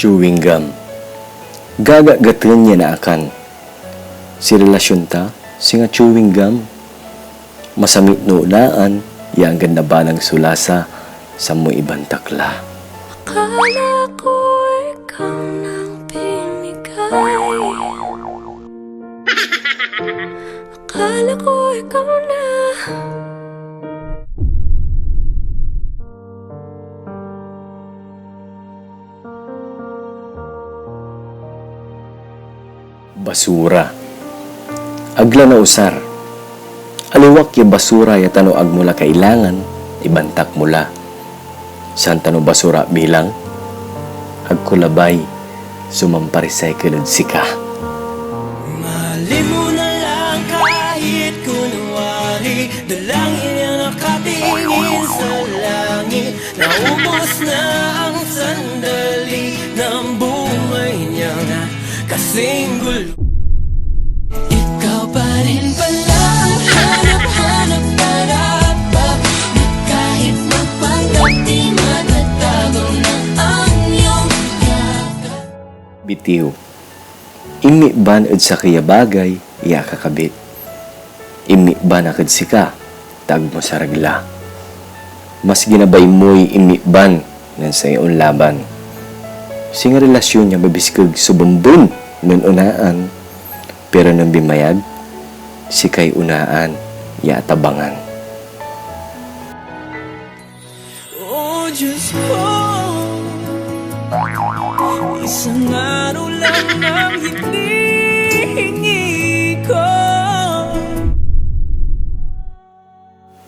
chewing gum. Gagagatan niya na akan. Si relasyon ta, si nga chewing gum. Masamit no unaan, yang ganda balang sulasa sa mo ibang takla. Akala ko ikaw nang pinigay. Akala ko ikaw na. Basura. Agla na usar. Aliwak ya basura ya tano ag mula kailangan, ibantak mula. San tano basura bilang? Agkulabay, sumamparecycle sika. Mali mo na lang kahit kunwari, dalangin niya nakatingin sa langit. Naubos na ang sandali ng buhay niya, kasing gulo. Ikaw pa rin pala ang hanap-hanap para di kahit magpanggap di matatago na ang iyong yakap. Bitiw. Imi ban ed sa kaya bagay, iya kakabit. Imi ban akad sika, tag mo sa ragla. Mas ginabay mo'y imi ban nan sa iyon laban. Singa relasyon niya babiskag subumbun nun unaan, pero nang bimayag, si kay unaan, yatabangan. Oh, Diyos ko, isang araw lang ang hinihingi ko.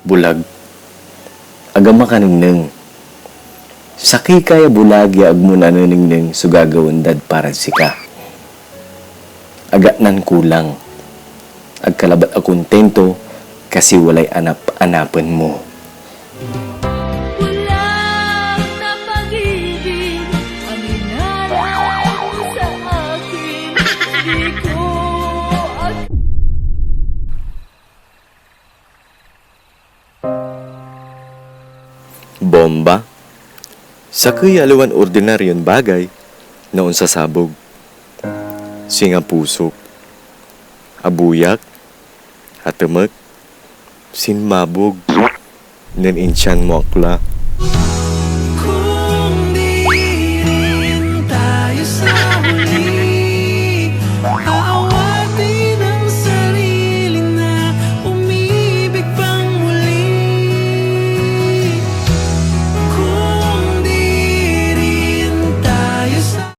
Bulag. Agama ka nung Saki kaya bulag ya agmuna nung sugagawandad para sika. Agat nan kulang. Agkalabat a kontento kasi walay anap-anapan mo. Walang napag-ibig, aminala sa akin. Di ko Bomba. Sakay alawan ordinaryon bagay noon sa sabog. Singa pusok. Abuyak. Hatamak. Sinmabog. Nen insyan mo akla.